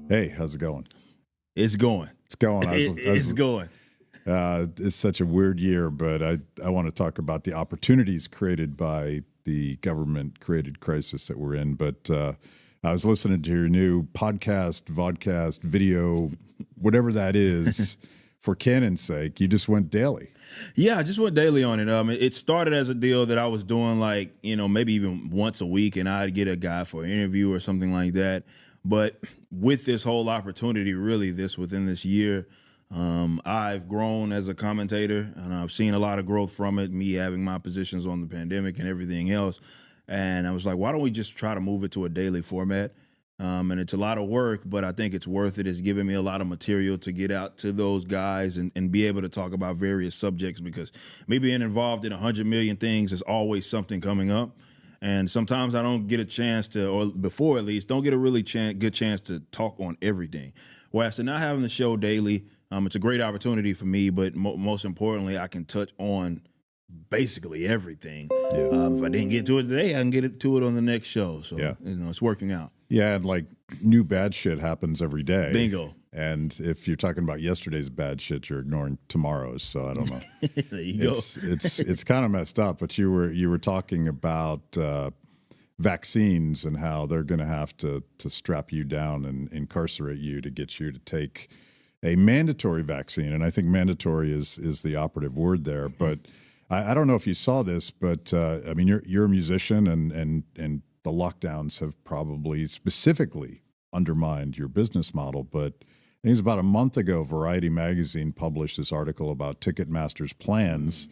Hey, how's it going? It's going. It's going. It's going. It's such a weird year, but I want to talk about the opportunities created by the government-created crisis that we're in. But I was listening to your new podcast, vodcast, video, whatever that is, for Canon's sake. You just went daily. Yeah, I just went daily on it. It started as a deal that I was doing maybe even once a week, and I'd get a guy for an interview or something like that. But with this whole opportunity, really, within this year, I've grown as a commentator, and I've seen a lot of growth from it, me having my positions on the pandemic and everything else. And I was like, why don't we just try to move it to a daily format? And it's a lot of work, but I think it's worth it. It's giving me a lot of material to get out to those guys and be able to talk about various subjects, because me being involved in 100 million things, there's always something coming up. And sometimes I don't get a chance to, or before at least, don't get a really good chance to talk on everything. Whereas to not having the show daily, it's a great opportunity for me, but most importantly, I can touch on basically everything. Yeah. If I didn't get to it today, I can get to it on the next show. So, yeah. It's working out. Yeah, and like new bad shit happens every day. Bingo. And if you're talking about yesterday's bad shit, you're ignoring tomorrow's. So I don't know. There you go. It's kind of messed up. But you were talking about vaccines and how they're going to have to strap you down and incarcerate you to get you to take a mandatory vaccine. And I think mandatory is the operative word there. But I don't know if you saw this, but I mean, you're a musician, and the lockdowns have probably specifically undermined your business model. But I think it's about a month ago, Variety magazine published this article about Ticketmaster's plans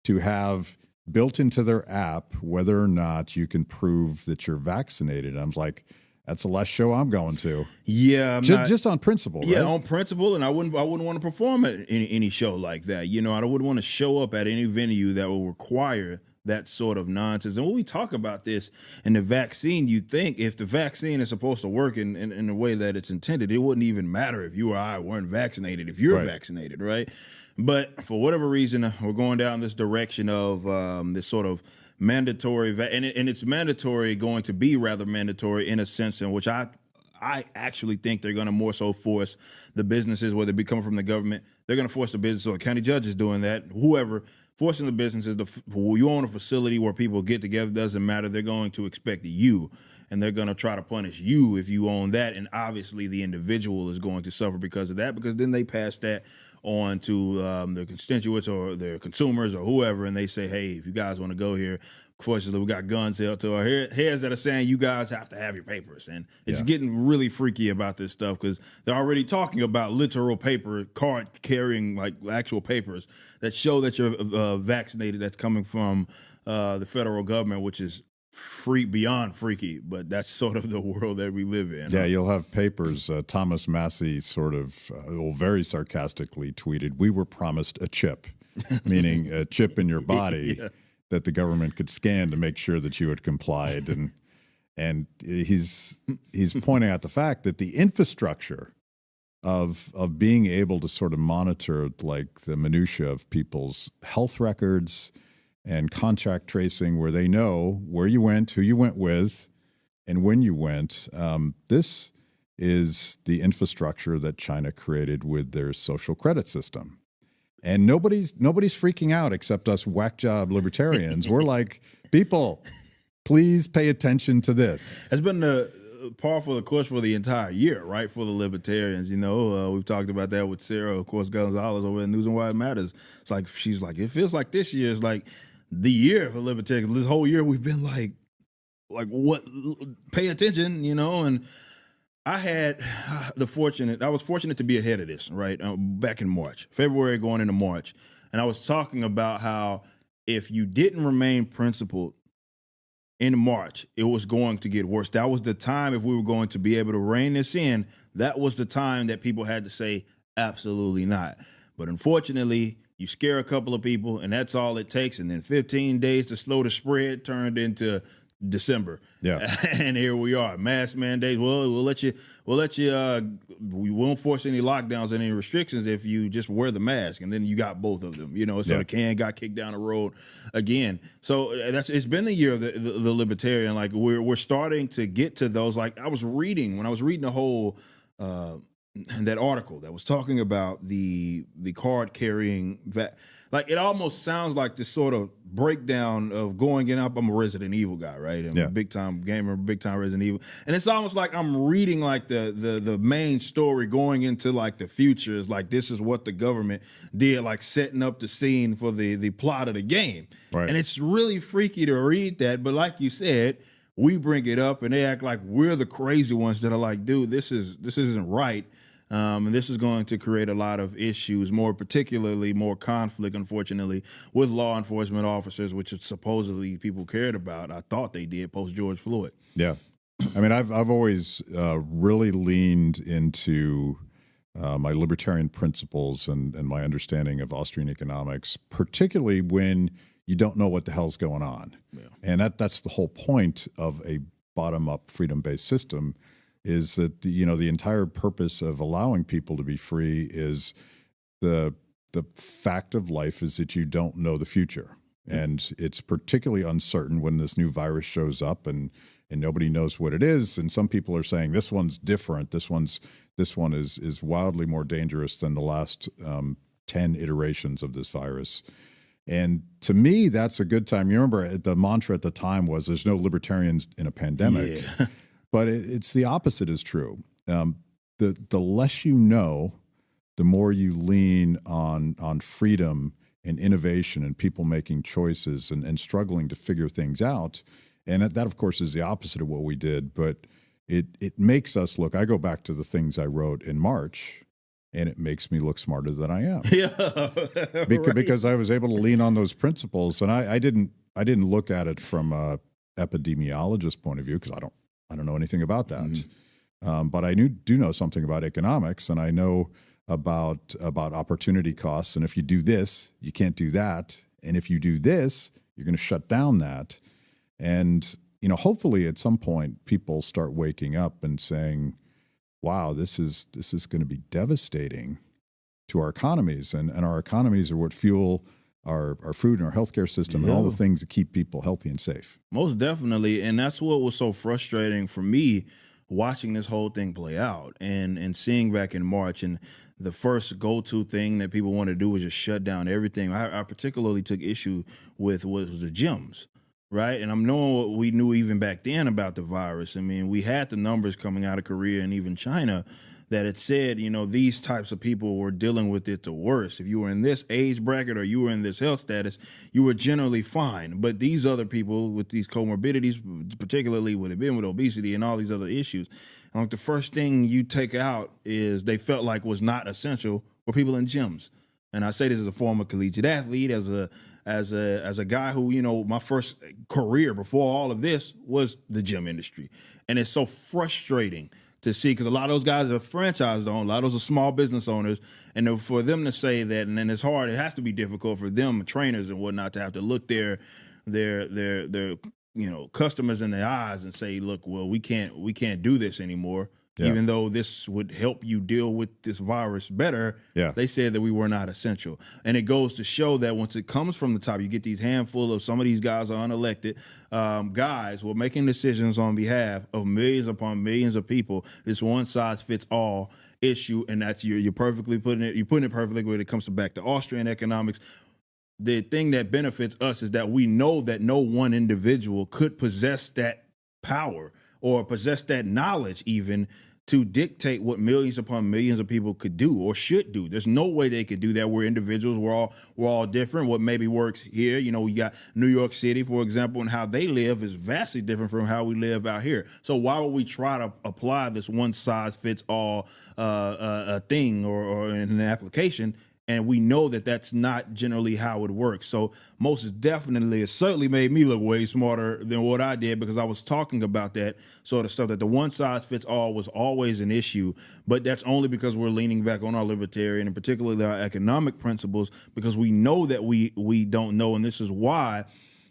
to have built into their app whether or not you can prove that you're vaccinated. And I was like, that's the last show I'm going to. Yeah, just on principle. Yeah, right? on principle, and I wouldn't want to perform at any show like that. You know, I wouldn't want to show up at any venue that will require that sort of nonsense. And when we talk about this and the vaccine, you think if the vaccine is supposed to work in the way that it's intended, it wouldn't even matter if you or I weren't vaccinated, if you're vaccinated, right? But for whatever reason, we're going down this direction of this sort of mandatory, and it's mandatory, going to be rather mandatory in a sense in which I actually think they're going to more so force the businesses, whether it be coming from the government, they're going to force the business, or the county judge is doing that, whoever, forcing the businesses, you own a facility where people get together, doesn't matter, they're going to expect you, and they're going to try to punish you if you own that, and obviously the individual is going to suffer because of that, because then they pass that on to their constituents or their consumers or whoever, and they say, hey, if you guys want to go here, fortunately, we got guns held to our heads that are saying you guys have to have your papers. And it's getting really freaky about this stuff, because they're already talking about literal paper, card carrying, like actual papers that show that you're vaccinated, that's coming from the federal government, which is beyond freaky, but that's sort of the world that we live in. Yeah, you'll have papers. Thomas Massey sort of, very sarcastically tweeted, "We were promised a chip," meaning a chip in your body that the government could scan to make sure that you had complied. And he's pointing out the fact that the infrastructure of being able to sort of monitor like the minutia of people's health records and contact tracing, where they know where you went, who you went with, and when you went. This is the infrastructure that China created with their social credit system. And nobody's freaking out except us whack job libertarians. We're like, people, please pay attention to this. It's been par for the course for the entire year, right, for the libertarians. You know, we've talked about that with Sarah, of course, Gonzalez over at News and Why It Matters. It's like, she's like, it feels like this year is like the year for libertarians. This whole year we've been like what? Pay attention, you know. And I had I was fortunate to be ahead of this, right, back in March, February going into March. And I was talking about how if you didn't remain principled in March, it was going to get worse. That was the time, if we were going to be able to rein this in, that was the time that people had to say, absolutely not. But unfortunately, you scare a couple of people, and that's all it takes. And then 15 days to slow the spread turned into December. Yeah. And here we are. Mask mandates. Well, we won't force any lockdowns and any restrictions if you just wear the mask. And then you got both of them, you know, so the can got kicked down the road again. So it's been the year of the libertarian. Like we're starting to get to those. Like when I was reading the whole that article that was talking about the card carrying like it almost sounds like this sort of breakdown of going in up. I'm a Resident Evil guy, right? I'm a big time gamer, big time Resident Evil, and it's almost like I'm reading like the main story going into like the future is like this is what the government did, like setting up the scene for the plot of the game, right? And it's really freaky to read that, but like you said, we bring it up and they act like we're the crazy ones that are like, dude, this isn't right. And this is going to create a lot of issues, particularly more conflict, unfortunately, with law enforcement officers, which supposedly people cared about. I thought they did post George Floyd. Yeah. I mean, I've always really leaned into my libertarian principles and my understanding of Austrian economics, particularly when you don't know what the hell's going on. Yeah. And that's the whole point of a bottom-up freedom-based system, is that the entire purpose of allowing people to be free is the fact of life is that you don't know the future. And it's particularly uncertain when this new virus shows up and nobody knows what it is. And some people are saying this one's different. This one is wildly more dangerous than the last 10 iterations of this virus. And to me, that's a good time. You remember the mantra at the time was there's no libertarians in a pandemic. Yeah. But it's the opposite is true. The less you know, the more you lean on freedom and innovation and people making choices and struggling to figure things out. And that, of course, is the opposite of what we did. But it makes us look. I go back to the things I wrote in March, and it makes me look smarter than I am. Yeah, because I was able to lean on those principles, and I didn't look at it from a epidemiologist point of view because I don't know anything about that. Mm-hmm. But I do know something about economics, and I know about opportunity costs. And if you do this, you can't do that. And if you do this, you're going to shut down that. And, hopefully at some point people start waking up and saying, wow, this is going to be devastating to our economies. And our economies are what fuel our food and our healthcare system and all the things that keep people healthy and safe. Most definitely. And that's what was so frustrating for me watching this whole thing play out and seeing back in March, and the first go-to thing that people want to do was just shut down everything. I particularly took issue with what was the gyms, right? And I'm knowing what we knew even back then about the virus. I mean, we had the numbers coming out of Korea and even China that it said, these types of people were dealing with it the worst. If you were in this age bracket or you were in this health status, you were generally fine. But these other people with these comorbidities, particularly with obesity and all these other issues, like the first thing you take out is they felt like was not essential were people in gyms. And I say this as a former collegiate athlete, as a guy who, my first career before all of this was the gym industry. And it's so frustrating to see, because a lot of those guys are franchise owned, a lot of those are small business owners, and for them to say that, and then it's hard, it has to be difficult for them, trainers and whatnot, to have to look their customers in the eyes and say, look, well, we can't do this anymore. Yeah. Even though this would help you deal with this virus better, they said that we were not essential. And it goes to show that once it comes from the top, you get these handful of, some of these guys are unelected guys who are making decisions on behalf of millions upon millions of people. This one size fits all issue, and that's you're putting it perfectly when it comes back to Austrian economics. The thing that benefits us is that we know that no one individual could possess that power or possess that knowledge even to dictate what millions upon millions of people could do or should do. There's no way they could do that. We're individuals. We're all different. What maybe works here, we got New York City, for example, and how they live is vastly different from how we live out here. So why would we try to apply this one size fits all thing or an application? And we know that that's not generally how it works. So most definitely, it certainly made me look way smarter than what I did, because I was talking about that sort of stuff, that the one size fits all was always an issue. But that's only because we're leaning back on our libertarian and particularly our economic principles, because we know that we don't know. And this is why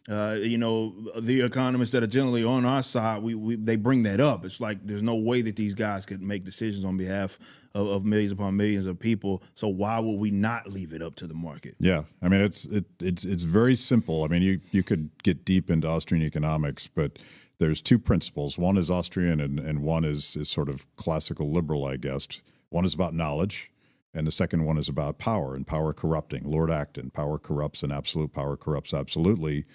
the economists that are generally on our side, they bring that up. It's like there's no way that these guys could make decisions on behalf of millions upon millions of people. So why would we not leave it up to the market? Yeah, I mean it's very simple. I mean you could get deep into Austrian economics, but there's two principles. One is Austrian and one is sort of classical liberal, I guess. One is about knowledge, and the second one is about power and power corrupting. Lord Acton, power corrupts and absolute power corrupts absolutely.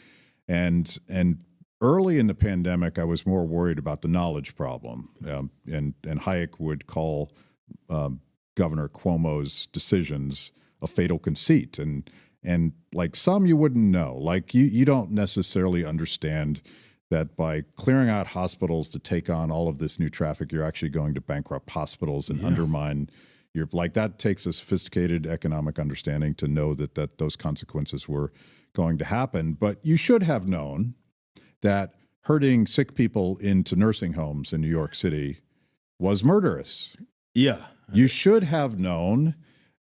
And early in the pandemic, I was more worried about the knowledge problem. And Hayek would call Governor Cuomo's decisions a fatal conceit. And like some you wouldn't know, like you don't necessarily understand that by clearing out hospitals to take on all of this new traffic, you're actually going to bankrupt hospitals and undermine your, like that takes a sophisticated economic understanding to know that those consequences were going to happen. But you should have known that herding sick people into nursing homes in New York City was murderous. Yeah. You should have known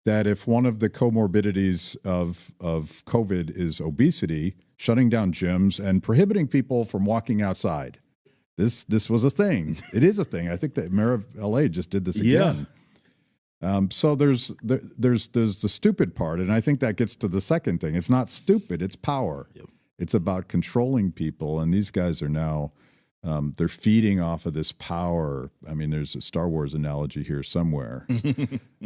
that if one of the comorbidities of COVID is obesity, shutting down gyms and prohibiting people from walking outside. This was a thing. It is a thing. I think the mayor of LA just did this again. So there's the stupid part, and I think that gets to the second thing. It's not stupid, it's power. Yep. It's about controlling people, and these guys are now they're feeding off of this power. I mean, there's a Star Wars analogy here somewhere.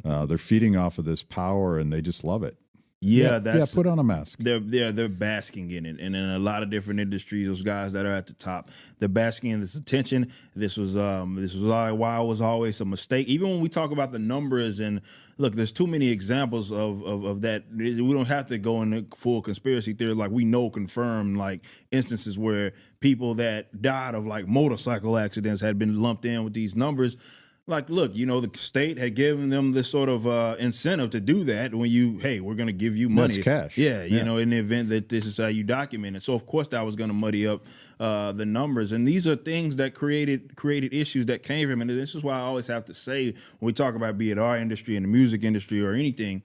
They're feeding off of this power, and they just love it. Yeah, put on a mask. They're basking in it, and in a lot of different industries, those guys that are at the top, they're basking in this attention. This was why it was always a mistake. Even when we talk about the numbers, and look, there's too many examples of that. We don't have to go into full conspiracy theory. Like we know confirmed like instances where people that died of like motorcycle accidents had been lumped in with these numbers. Like, look, the state had given them this sort of incentive to do that when we're going to give you money. That's cash. Yeah, in the event that this is how you document it. So, of course, that was going to muddy up the numbers. And these are things that created issues that came from it. And this is why I always have to say, when we talk about be it our industry and the music industry or anything,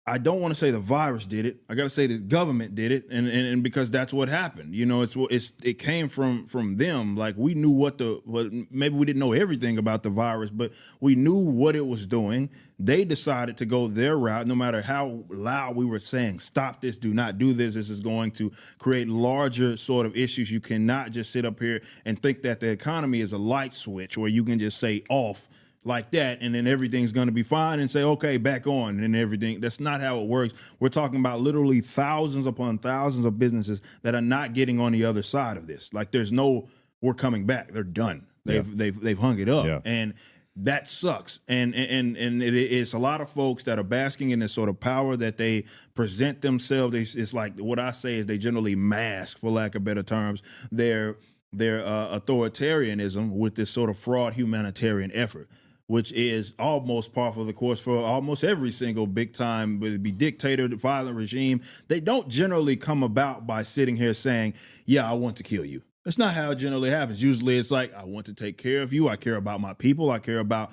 I don't want to say the virus did it. I got to say the government did it, and because that's what happened. It came from them. Like we knew what maybe we didn't know everything about the virus, but we knew what it was doing. They decided to go their route, no matter how loud we were saying, "Stop this! Do not do this! This is going to create larger sort of issues." You cannot just sit up here and think that the economy is a light switch where you can just say off like that, and then everything's going to be fine and say, okay, back on, and everything. That's not how it works. We're talking about literally thousands upon thousands of businesses that are not getting on the other side of this. Like there's no, we're coming back. They're done. They've hung it up. Yeah. And that sucks. And it's a lot of folks that are basking in this sort of power that they present themselves. It's like what I say is they generally mask, for lack of better terms, their authoritarianism with this sort of fraud humanitarian effort, which is almost par for the course for almost every single big time, whether it be dictator, violent regime. They don't generally come about by sitting here saying, yeah, I want to kill you. That's not how it generally happens. Usually it's like, I want to take care of you. I care about my people. I care about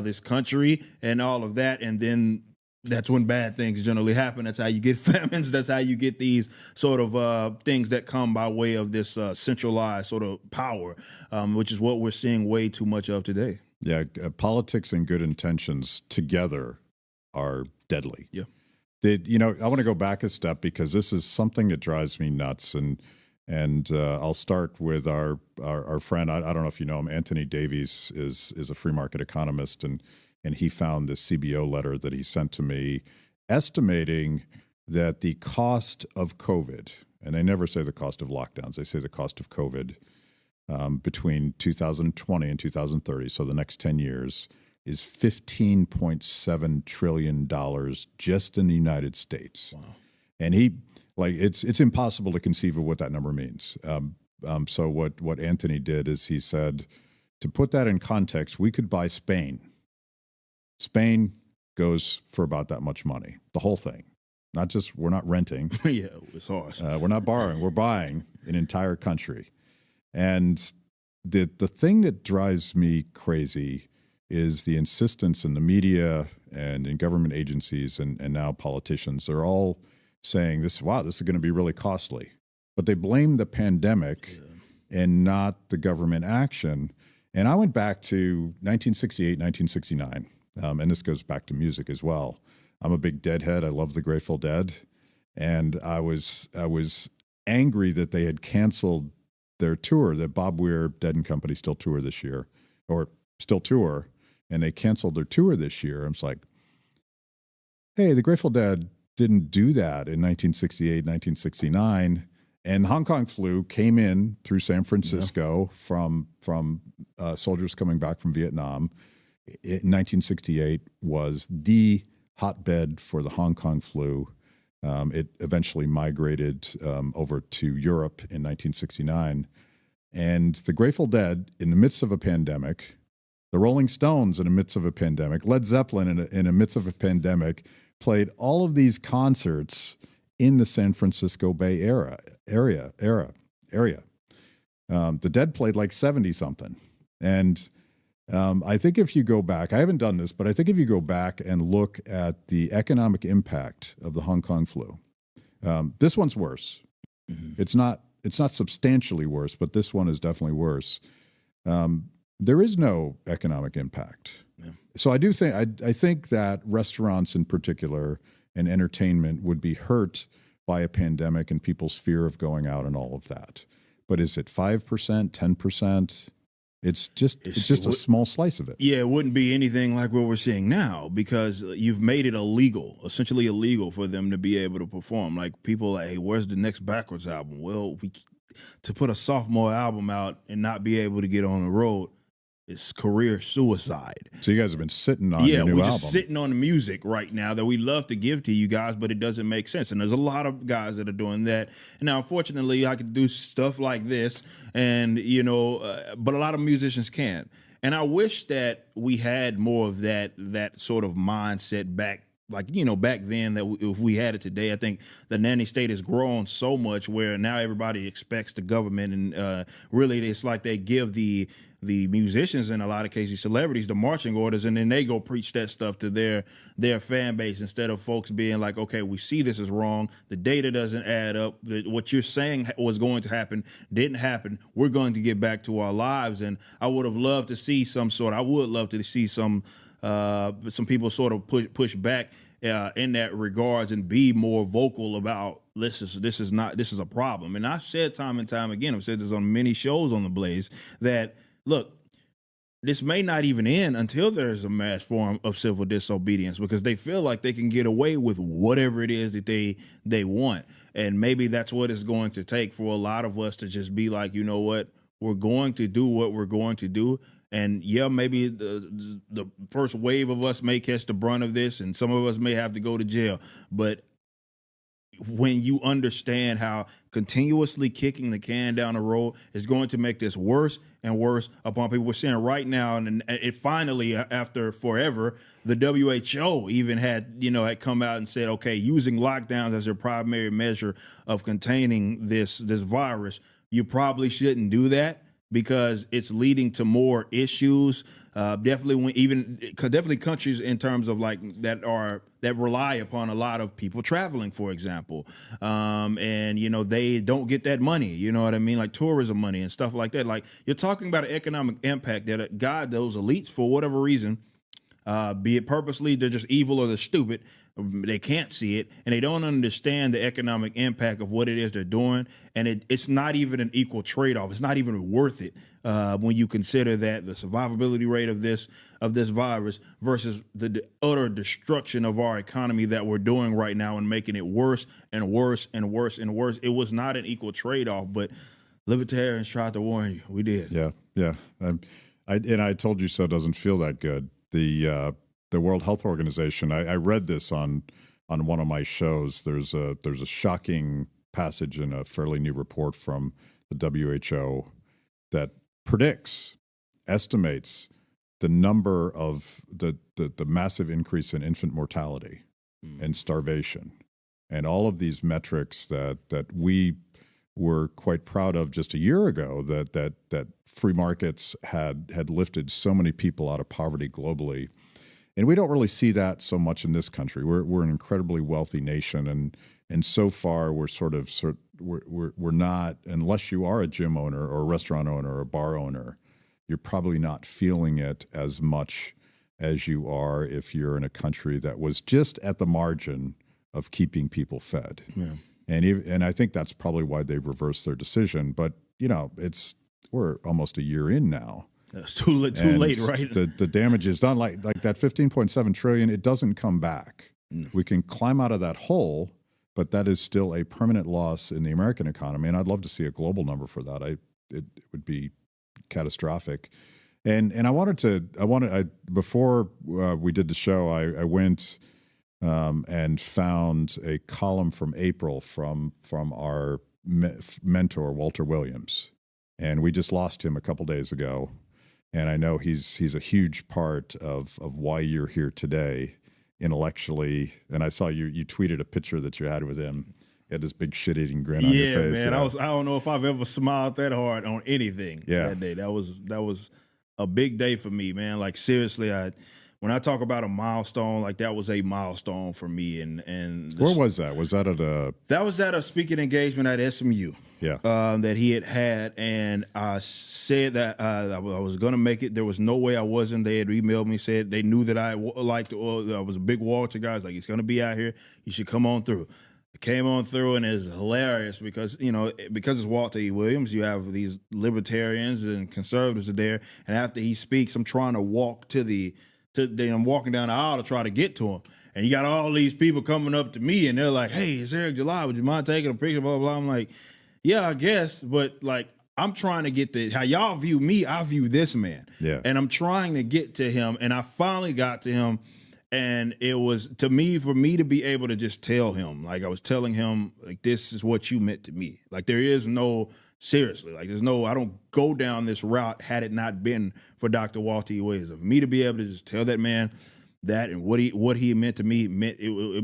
this country and all of that. And then that's when bad things generally happen. That's how you get famines. That's how you get these sort of things that come by way of this centralized sort of power, which is what we're seeing way too much of today. Yeah, politics and good intentions together are deadly. Yeah. I want to go back a step because this is something that drives me nuts. And I'll start with our friend. I don't know if you know him. Anthony Davies is a free market economist, and he found this CBO letter that he sent to me estimating that the cost of COVID, and they never say the cost of lockdowns, they say the cost of COVID, between 2020 and 2030, so the next 10 years, is $15.7 trillion just in the United States. Wow. And it's impossible to conceive of what that number means. So what Anthony did is he said, to put that in context, we could buy Spain. Spain goes for about that much money, the whole thing. We're not renting. Yeah, it's ours. We're not borrowing, we're buying an entire country. And the thing that drives me crazy is the insistence in the media and in government agencies and now politicians. They're all saying this is going to be really costly. But they blame the pandemic and not the government action. And I went back to 1968, 1969, and this goes back to music as well. I'm a big Deadhead. I love the Grateful Dead. And I was angry that they had canceled their tour, that Bob Weir, Dead and Company still tour this year, or still tour, and they canceled their tour this year. I was like, hey, the Grateful Dead didn't do that in 1968, 1969. And the Hong Kong flu came in through San Francisco from soldiers coming back from Vietnam. In 1968 was the hotbed for the Hong Kong flu. It eventually migrated over to Europe in 1969. And the Grateful Dead, in the midst of a pandemic, the Rolling Stones in the midst of a pandemic, Led Zeppelin in the midst of a pandemic, played all of these concerts in the San Francisco Bay area. The Dead played like 70-something. And I think if you go back, I haven't done this, but I think if you go back and look at the economic impact of the Hong Kong flu, this one's worse. Mm-hmm. It's not substantially worse, but this one is definitely worse. There is no economic impact. Yeah. So I do think, I think that restaurants in particular and entertainment would be hurt by a pandemic and people's fear of going out and all of that. But is it 5%, 10%? It's just a small slice of it. Yeah, it wouldn't be anything like what we're seeing now, because you've made it essentially illegal for them to be able to perform. Like, people like, hey, where's the next Backwordz album? Well, to put a sophomore album out and not be able to get on the road, it's career suicide. So you guys have been sitting on your new album. Yeah, we're just sitting on the music right now that we love to give to you guys, but it doesn't make sense. And there's a lot of guys that are doing that. And now, unfortunately, I could do stuff like this, and but a lot of musicians can't. And I wish that we had more of that sort of mindset back. Like, back then, that if we had it today, I think the nanny state has grown so much where now everybody expects the government, and really it's like they give the musicians, in a lot of cases celebrities, the marching orders, and then they go preach that stuff to their fan base, instead of folks being like, okay, we see this is wrong, the data doesn't add up, what you're saying was going to happen didn't happen, we're going to get back to our lives. And I would love to see some people sort of push back in that regards, and be more vocal about this is a problem. And I've said time and time again, I've said this on many shows on the Blaze, that look, this may not even end until there's a mass form of civil disobedience, because they feel like they can get away with whatever it is that they want. And maybe that's what it's going to take for a lot of us to just be like, you know what, we're going to do what we're going to do. And yeah, maybe the first wave of us may catch the brunt of this, and some of us may have to go to jail. But when you understand how continuously kicking the can down the road is going to make this worse and worse upon people, we're seeing right now, and it finally, after forever, the WHO even had come out and said, okay, using lockdowns as their primary measure of containing this virus, you probably shouldn't do that, because it's leading to more issues. Definitely countries in terms of like that rely upon a lot of people traveling, for example, and they don't get that money. You know what I mean, like tourism money and stuff like that. Like, you're talking about an economic impact that those elites, for whatever reason, be it purposely, they're just evil or they're stupid, they can't see it, and they don't understand the economic impact of what it is they're doing. And it's not even an equal trade-off. It's not even worth it when you consider that the survivability rate of this virus versus the utter destruction of our economy that we're doing right now, and making it worse and worse and worse and worse. It was not an equal trade-off, but libertarians tried to warn you. We did. Yeah. I told you so doesn't feel that good. The World Health Organization, I read this on one of my shows. There's a shocking passage in a fairly new report from the WHO that estimates the number of the massive increase in infant mortality and starvation, and all of these metrics that we were quite proud of just a year ago, that free markets had lifted so many people out of poverty globally. And we don't really see that so much in this country. We're an incredibly wealthy nation, and so far we're not, unless you are a gym owner or a restaurant owner or a bar owner, you're probably not feeling it as much as you are if you're in a country that was just at the margin of keeping people fed. Yeah. And I think that's probably why they've reversed their decision. But we're almost a year in now. It's too late, right? The damage is done. Like that 15.7 trillion, it doesn't come back. We can climb out of that hole, but that is still a permanent loss in the American economy. And I'd love to see a global number for that. It would be catastrophic. And before we did the show, I went and found a column from April from our mentor, Walter Williams. And we just lost him a couple days ago. And I know he's a huge part of why you're here today intellectually. And I saw you tweeted a picture that you had with him. You had this big shit-eating grin on your face. Yeah, man. I don't know if I've ever smiled that hard on anything that day. That was a big day for me, man. Like, seriously, when I talk about a milestone, like, that was a milestone for me. And where was that? Was that at a speaking engagement at SMU? Yeah. That he had, and I said that I was going to make it. There was no way I wasn't. They had emailed me, said they knew that I was a big Walter guy. Like, he's going to be out here. You should come on through. I came on through, and it's hilarious because it's Walter E. Williams. You have these libertarians and conservatives are there, and after he speaks, I'm trying to walk I'm walking down the aisle to try to get to him. And you got all these people coming up to me, and they're like, "Hey, it's Eric Jully. Would you mind taking a picture?" Blah, blah, blah. I'm like, yeah, I guess. But, like, I'm trying to get how y'all view me, I view this man. Yeah. And I'm trying to get to him. And I finally got to him. And it was, for me to be able to just tell him, like, I was telling him, like, this is what you meant to me. Like, there is no, seriously, like, I don't go down this route had it not been for Dr. Walter E. Williams. For me to be able to just tell that man that and what he meant to me, it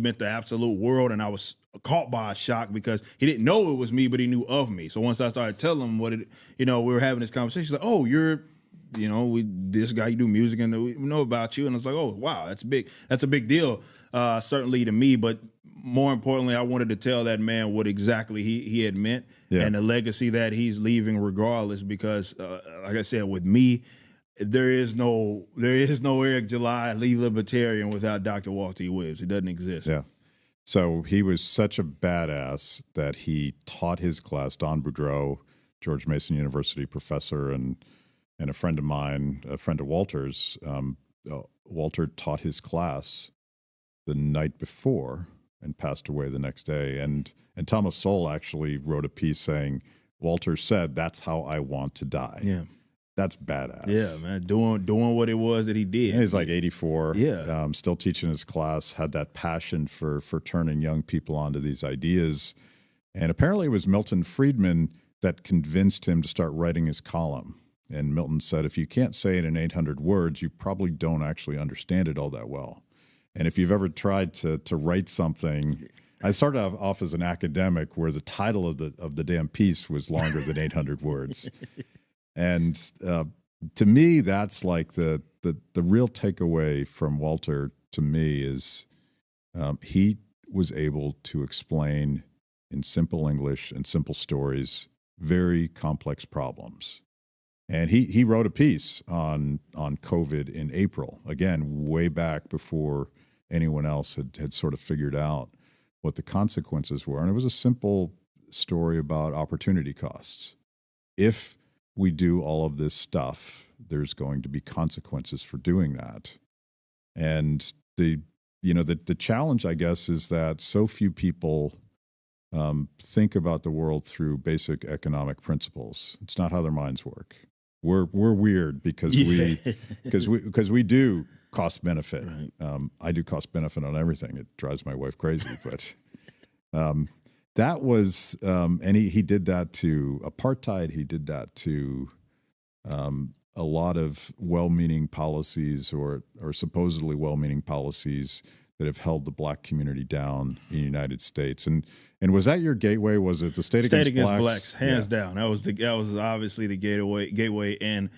meant the absolute world. And I was caught by a shock because he didn't know it was me, but he knew of me. So once I started telling him we were having this conversation, he's like, "Oh, you're, this guy, you do music and we know about you." And I was like, "Oh, wow, that's big. That's a big deal, certainly to me." But more importantly, I wanted to tell that man what exactly he had meant and the legacy that he's leaving regardless, because like I said, with me, there is no Eric Jully, lead libertarian without Dr. Walter E. Williams. It doesn't exist. Yeah. So he was such a badass that he taught his class, Don Boudreau, George Mason University professor and a friend of mine, a friend of Walter's. Walter taught his class the night before and passed away the next day. And Thomas Sowell actually wrote a piece saying, Walter said, "That's how I want to die." Yeah. That's badass. Yeah, man, doing what it was that he did. And he's like 84. Yeah, still teaching his class. Had that passion for turning young people onto these ideas. And apparently, it was Milton Friedman that convinced him to start writing his column. And Milton said, "If you can't say it in 800 words, you probably don't actually understand it all that well. And if you've ever tried to write something." I started off as an academic where the title of the damn piece was longer than 800 words. And to me, that's like the real takeaway from Walter to me is he was able to explain in simple English and simple stories very complex problems. And he wrote a piece on COVID in April, again, way back before anyone else had sort of figured out what the consequences were. And it was a simple story about opportunity costs. If we do all of this stuff, there's going to be consequences for doing that. And the challenge, I guess, is that so few people think about the world through basic economic principles. It's not how their minds work. We're weird because we do cost benefit. Right. I do cost benefit on everything. It drives my wife crazy, but that was, and he did that to apartheid. He did that to a lot of well-meaning policies or supposedly well-meaning policies that have held the black community down in the United States. And was that your gateway? Was it the State Against Blacks? Hands down. That was obviously the gateway, and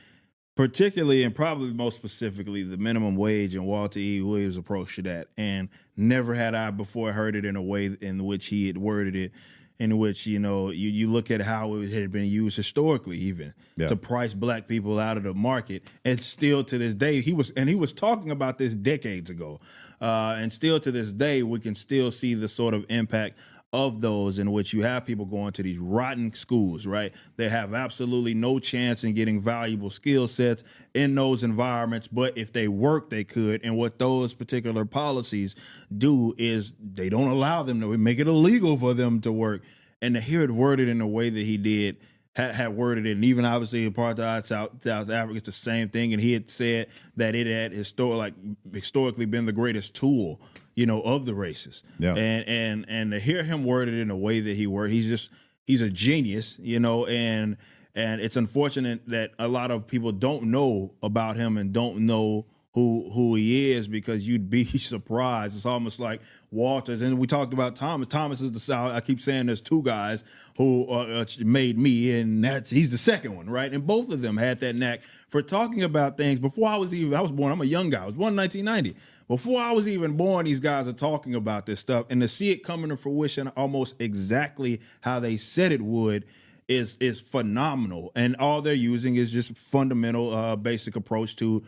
particularly and probably most specifically the minimum wage and Walter E. Williams' approach to that. And never had I before heard it in a way in which he had worded it, in which, you look at how it had been used historically even to price black people out of the market. And still to this day, he was talking about this decades ago. And still to this day, we can still see the sort of impact of those in which you have people going to these rotten schools, right? They have absolutely no chance in getting valuable skill sets in those environments, but if they work, they could. And what those particular policies do is they don't allow them to make it illegal for them to work. And to hear it worded in the way that he did, had worded it, and even obviously apartheid South Africa, it's the same thing. And he had said that it had historically been the greatest tool, of the races. Yeah. And to hear him worded in the way that he worded, he's a genius, and it's unfortunate that a lot of people don't know about him and don't know who he is, because you'd be surprised. It's almost like Walters, and we talked about Thomas. Thomas is the South. I keep saying there's two guys who made me, and he's the second one, right? And both of them had that knack for talking about things before I was born. I'm a young guy. I was born in 1990. Before I was even born, these guys are talking about this stuff, and to see it coming to fruition almost exactly how they said it would is phenomenal. And all they're using is just fundamental, basic approach to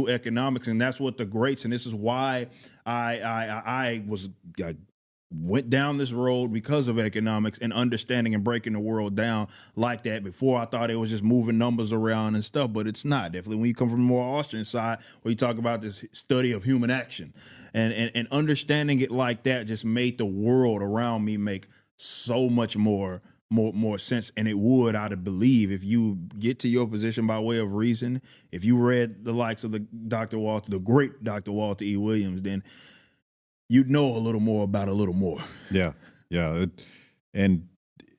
economics, and that's what the greats. And this is why I went down this road, because of economics and understanding and breaking the world down like that. Before, I thought it was just moving numbers around and stuff, but it's not. Definitely when you come from the more Austrian side, where you talk about this study of human action and understanding it like that, just made the world around me make so much more sense. And it would, I'd believe, if you get to your position by way of reason, if you read the likes of the great Dr. Walter E. Williams, then you'd know a little more about a little more. Yeah. And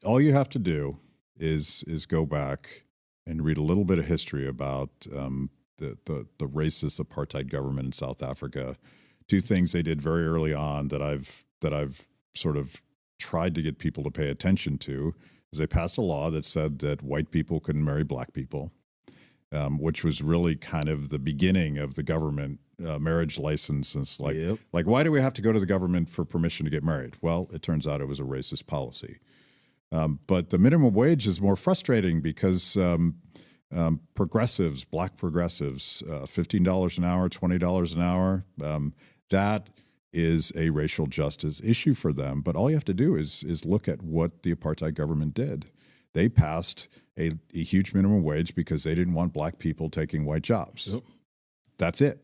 all you have to do is go back and read a little bit of history about the racist apartheid government in South Africa. Two things they did very early on that I've sort of tried to get people to pay attention to is they passed a law that said that white people couldn't marry black people, which was really kind of the beginning of the government marriage license. Like, why do we have to go to the government for permission to get married? Well, it turns out it was a racist policy. But the minimum wage is more frustrating because progressives, black progressives, $15 an hour, $20 an hour, that is a racial justice issue for them. But all you have to do is look at what the apartheid government did. They passed a huge minimum wage because they didn't want black people taking white jobs. Yep. That's it.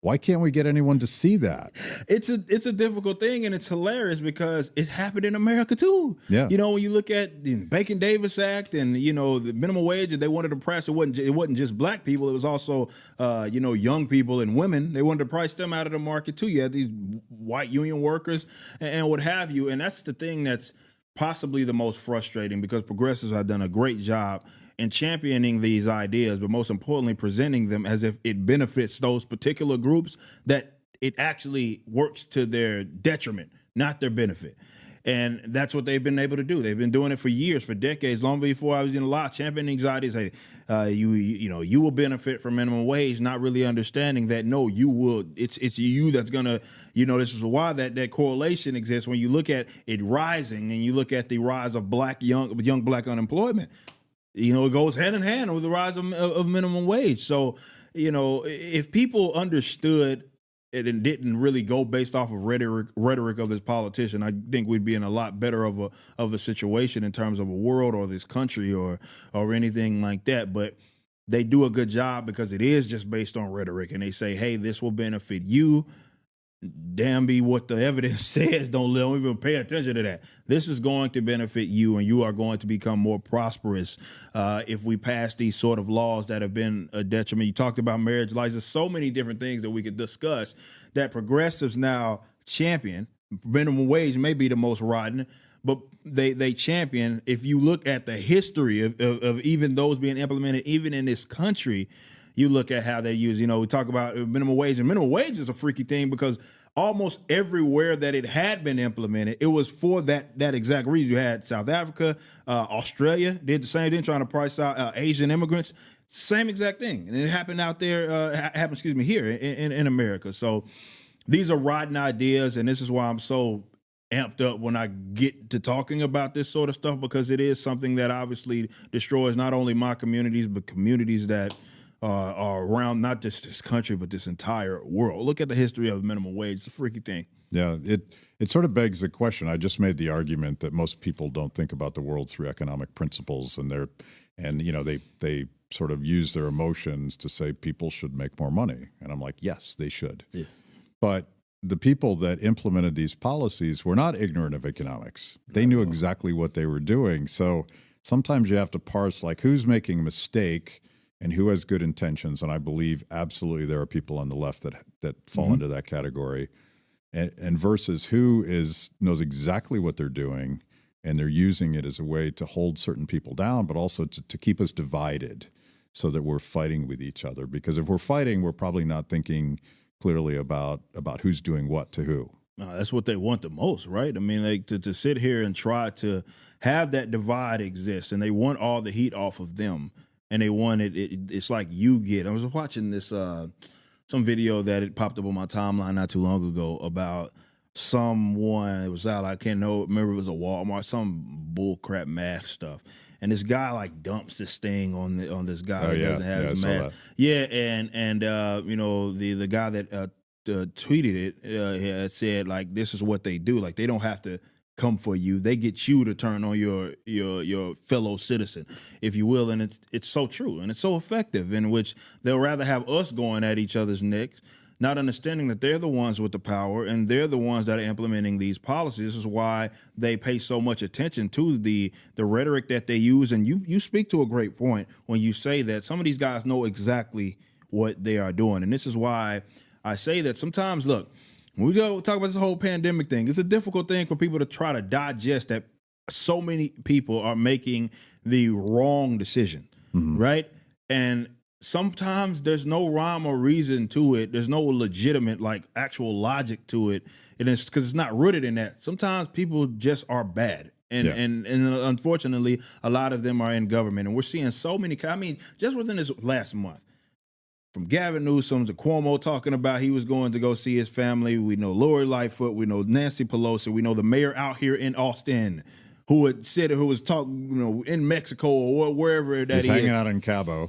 Why can't we get anyone to see that? It's a difficult thing, and it's hilarious because it happened in America too. Yeah. When you look at the Bacon-Davis Act and, the minimum wage that they wanted to price, it wasn't just black people. It was also, young people and women. They wanted to price them out of the market too. You had these white union workers and what have you. And that's the thing that's possibly the most frustrating, because progressives have done a great job in championing these ideas, but most importantly, presenting them as if it benefits those particular groups, that it actually works to their detriment, not their benefit. And that's what they've been able to do. They've been doing it for years, for decades, long before I was in law, championing these ideas. Hey, you will benefit from minimum wage, not really understanding that, no, you will. It's you that's gonna, this is why that correlation exists when you look at it rising and you look at the rise of young black unemployment. It goes hand in hand with the rise of minimum wage. So, if people understood it and didn't really go based off of rhetoric of this politician, I think we'd be in a lot better of a situation in terms of a world or this country or anything like that. But they do a good job because it is just based on rhetoric, and they say, hey, this will benefit you. Damn be what the evidence says. Don't even pay attention to that. This is going to benefit you, and you are going to become more prosperous if we pass these sort of laws that have been a detriment. You talked about marriage license. There's so many different things that we could discuss that progressives now champion. Minimum wage may be the most rotten, but they champion. If you look at the history of even those being implemented, even in this country, you look at how they use, we talk about minimum wage, and minimum wage is a freaky thing because almost everywhere that it had been implemented, it was for that exact reason. You had South Africa, Australia did the same thing, trying to price out Asian immigrants. Same exact thing. And it happened out there, here in America. So these are rotten ideas, and this is why I'm so amped up when I get to talking about this sort of stuff, because it is something that obviously destroys not only my communities, but communities that are around not just this country, but this entire world. Look at the history of minimum wage. It's a freaky thing. Yeah, it sort of begs the question. I just made the argument that most people don't think about the world through economic principles, and they sort of use their emotions to say people should make more money. And I'm like, yes, they should. Yeah. But the people that implemented these policies were not ignorant of economics. They knew exactly what they were doing. So sometimes you have to parse, like, who's making a mistake and who has good intentions. And I believe absolutely there are people on the left that fall into that category. And versus who knows exactly what they're doing, and they're using it as a way to hold certain people down, but also to keep us divided so that we're fighting with each other. Because if we're fighting, we're probably not thinking clearly about who's doing what to who. No, that's what they want the most, right? I mean, like to sit here and try to have that divide exist, and they want all the heat off of them, and they want it's like you get. I was watching this some video that it popped up on my timeline not too long ago about someone. It was out, I can't remember, it was a Walmart, some bull crap mask stuff. And this guy like dumps this thing on this guy that doesn't have his mask. Yeah, and you know, the guy that tweeted it said, like, this is what they do. Like, they don't have to come for you. They get you to turn on your fellow citizen, if you will. And it's so true, and it's so effective, in which they'll rather have us going at each other's necks, not understanding that they're the ones with the power and they're the ones that are implementing these policies. This is why they pay so much attention to the rhetoric that they use. And you speak to a great point when you say that some of these guys know exactly what they are doing. And this is why I say that sometimes, look, when we talk about this whole pandemic thing, it's a difficult thing for people to try to digest that so many people are making the wrong decision, right? And sometimes there's no rhyme or reason to it. There's no legitimate, like, actual logic to it. And it's because it's not rooted in that. Sometimes people just are bad. And unfortunately, a lot of them are in government. And we're seeing so many, I mean, just within this last month, from Gavin Newsom to Cuomo talking about he was going to go see his family. We know Lori Lightfoot. We know Nancy Pelosi. We know the mayor out here in Austin who was talking, you know, in Mexico or wherever that he's hanging out in Cabo,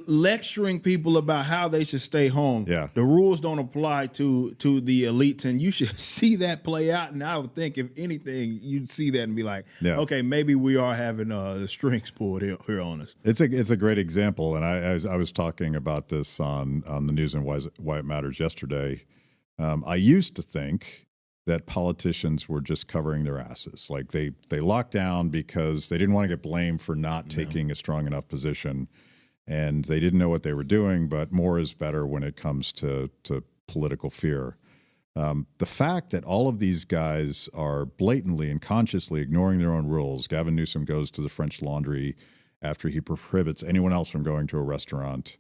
lecturing people about how they should stay home. Yeah. The rules don't apply to the elites, and you should see that play out. And I would think, if anything, you'd see that and be like, okay, maybe we are having the strings pulled here on us. It's a great example, and I was talking about this on the News and Why It Matters yesterday. I used to think that politicians were just covering their asses. Like they locked down because they didn't want to get blamed for not taking a strong enough position. And they didn't know what they were doing, but more is better when it comes to political fear. The fact that all of these guys are blatantly and consciously ignoring their own rules. Gavin Newsom goes to the French Laundry after he prohibits anyone else from going to a restaurant,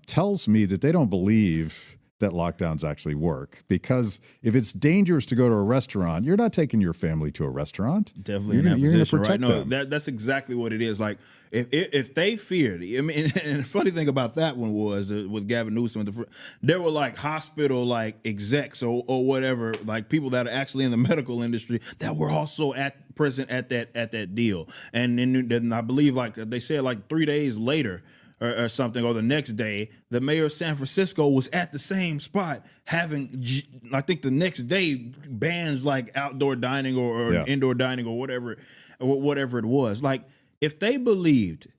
tells me that they don't believe that lockdowns actually work. Because if it's dangerous to go to a restaurant, you're not taking your family to a restaurant. Definitely in that position, right? No, that's exactly what it is. Like, if they feared, I mean, and the funny thing about that one was with Gavin Newsom, there were like hospital like execs or whatever, like people that are actually in the medical industry that were also present at that deal. And then I believe, like they said, like 3 days later or something, or the next day, the mayor of San Francisco was at the same spot having, I think the next day, bans like outdoor dining or indoor dining or whatever it was. Like, if they believed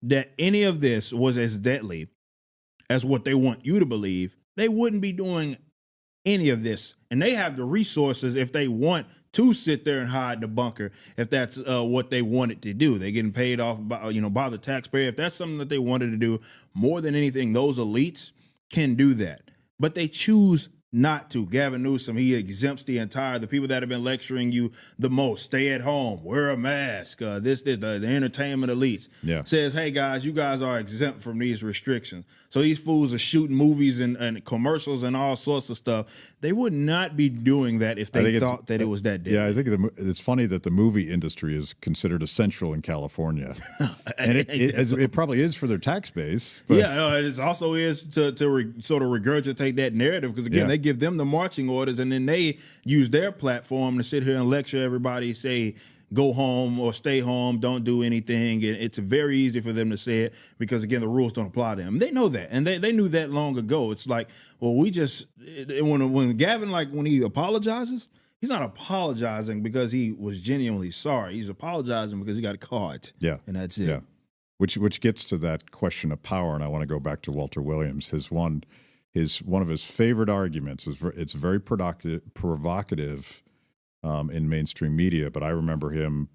that any of this was as deadly as what they want you to believe, they wouldn't be doing any of this. And they have the resources, if they want to sit there and hide the bunker, if that's what they wanted to do. They're getting paid off by the taxpayer. If that's something that they wanted to do, more than anything, those elites can do that. But they choose not to. Gavin Newsom, he exempts the people that have been lecturing you the most. Stay at home, wear a mask. The entertainment elites says, hey guys, you guys are exempt from these restrictions. So these fools are shooting movies and commercials and all sorts of stuff. They would not be doing that if they thought that it was that deadly. Yeah, I think it's funny that the movie industry is considered essential in California. And it probably is for their tax base. But. Yeah, it also is to sort of regurgitate that narrative, because, again, they give them the marching orders, and then they use their platform to sit here and lecture everybody, say, go home or stay home, don't do anything. And it's very easy for them to say it because, again, the rules don't apply to them. They know that, and they knew that long ago. It's like, well, we just when Gavin, like when he apologizes, he's not apologizing because he was genuinely sorry. He's apologizing because he got caught. Yeah, and that's it. Yeah, which gets to that question of power, and I want to go back to Walter Williams. One of his favorite arguments is it's very provocative in mainstream media, but I remember him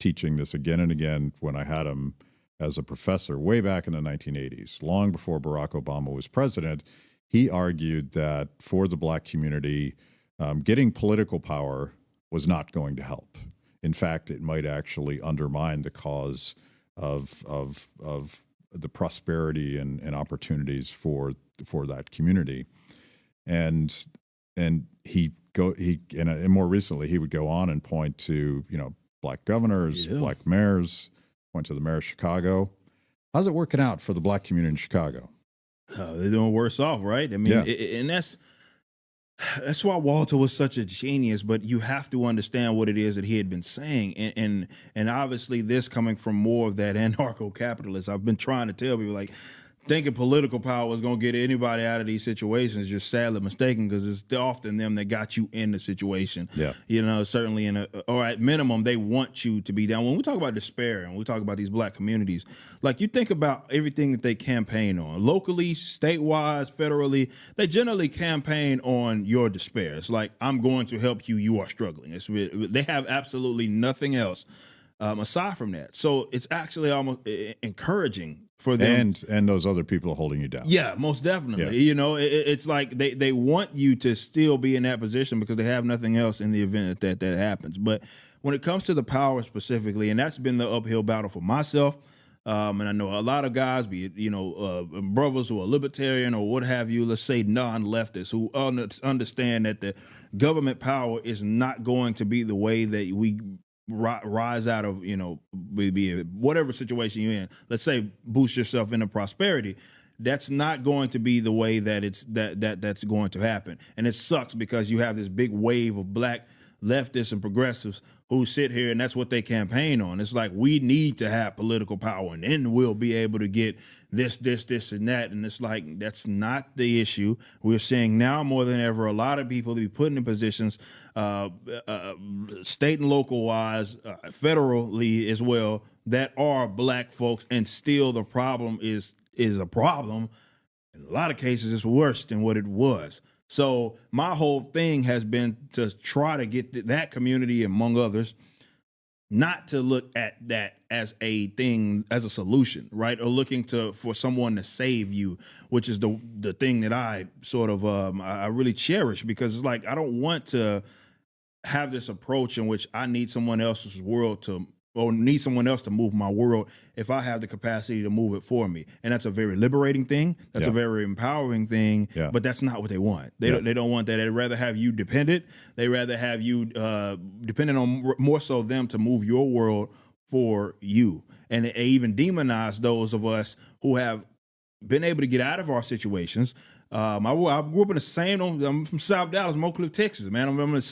teaching this again and again when I had him as a professor way back in the 1980s, long before Barack Obama was president. He argued that for the black community, getting political power was not going to help. In fact, it might actually undermine the cause of the prosperity and opportunities for that community. And more recently he would go on and point to, black governors, black mayors, point to the mayor of Chicago. How's it working out for the black community in Chicago? They're doing worse off, right? I mean, and that's why Walter was such a genius, but you have to understand what it is that he had been saying. And obviously this coming from more of that anarcho-capitalist, I've been trying to tell people, like, thinking political power was going to get anybody out of these situations, you're sadly mistaken, because it's often them that got you in the situation. Yeah. Certainly or at minimum, they want you to be down. When we talk about despair and we talk about these black communities, like, you think about everything that they campaign on, locally, statewide, federally, they generally campaign on your despair. It's like, I'm going to help you, you are struggling. They have absolutely nothing else aside from that. So it's actually almost encouraging for them. And those other people holding you down. Yeah, most definitely. Yeah. It's like they want you to still be in that position because they have nothing else in the event that happens. But when it comes to the power specifically, and that's been the uphill battle for myself, and I know a lot of guys, be it, brothers who are libertarian or what have you, let's say non-leftists, who understand that the government power is not going to be the way that we rise out of, be whatever situation you're in. Let's say boost yourself into prosperity. That's not going to be the way that that's going to happen. And it sucks because you have this big wave of black leftists and progressives who sit here, and that's what they campaign on. It's like, we need to have political power, and then we'll be able to get this, and that. And it's like, that's not the issue. We're seeing now more than ever a lot of people to be put in positions, state and local wise, federally as well, that are black folks, and still the problem is a problem. In a lot of cases, it's worse than what it was. So my whole thing has been to try to get that community, among others, not to look at that as a thing, as a solution, right? Or looking for someone to save you, which is the thing that I sort of I really cherish, because it's like, I don't want to have this approach in which I need someone else's world need someone else to move my world if I have the capacity to move it for me. And that's a very liberating thing. That's a very empowering thing, but that's not what they want. They don't want that. They'd rather have you dependent. They'd rather have you dependent on more so them to move your world for you. And they even demonize those of us who have been able to get out of our situations. I grew up in the same. I'm from South Dallas, Oak Cliff, Texas, man. I'm from the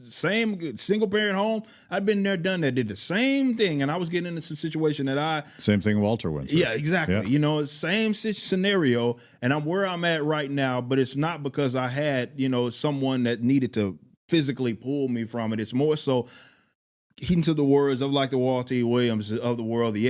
same single parent home. I'd been there, done that, did the same thing, and I was getting into some situation that same thing Walter went through. Yeah, exactly. Yeah. Same scenario, and I'm where I'm at right now. But it's not because I had someone that needed to physically pull me from it. It's more so, heeding to the words of like the Walter E. Williams of the world, the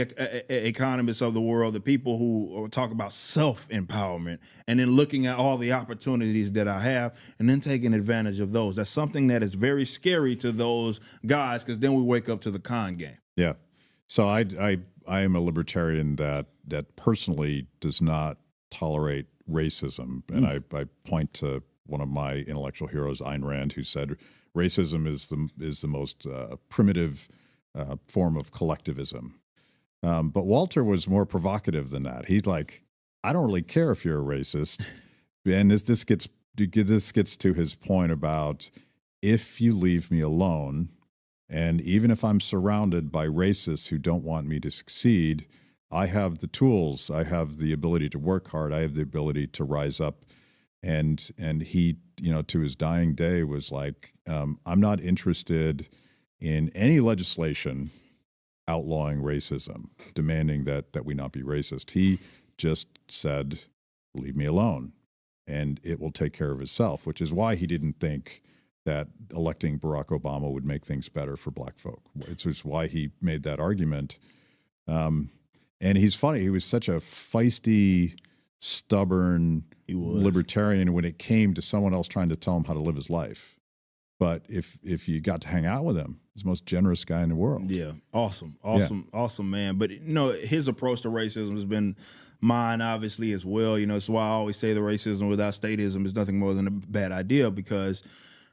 economists of the world, the people who talk about self-empowerment, and then looking at all the opportunities that I have and then taking advantage of those. That's something that is very scary to those guys, because then we wake up to the con game. Yeah. So I am a libertarian that personally does not tolerate racism. And I point to one of my intellectual heroes, Ayn Rand, who said, racism is the most primitive form of collectivism. But Walter was more provocative than that. He's like, I don't really care if you're a racist. And this gets to his point about, if you leave me alone, and even if I'm surrounded by racists who don't want me to succeed, I have the tools. I have the ability to work hard. I have the ability to rise up. And he, to his dying day was like, I'm not interested in any legislation outlawing racism, demanding that we not be racist. He just said, leave me alone, and it will take care of itself, which is why he didn't think that electing Barack Obama would make things better for black folk. It's just why he made that argument. And he's funny. He was such a feisty, stubborn libertarian when it came to someone else trying to tell him how to live his life. But if you got to hang out with him, he's the most generous guy in the world. Yeah, awesome, man. But his approach to racism has been mine, obviously, as well. It's why I always say the racism without statism is nothing more than a bad idea, because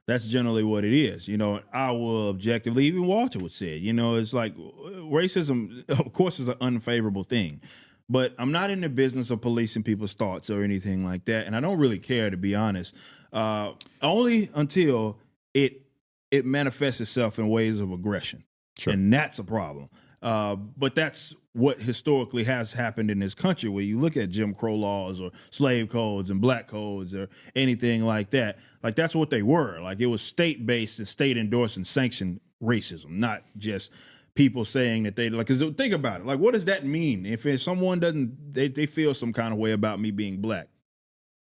that's generally what it is. I will objectively, even Walter would say, it's like racism, of course, is an unfavorable thing. But I'm not in the business of policing people's thoughts or anything like that. And I don't really care, to be honest, only until it manifests itself in ways of aggression. Sure. And that's a problem. But that's what historically has happened in this country, where you look at Jim Crow laws or slave codes and black codes or anything like that. Like, that's what they were. Like, it was state-based and state-endorsed and sanctioned racism, not just people saying that because think about it. Like, what does that mean? If someone doesn't, they feel some kind of way about me being black.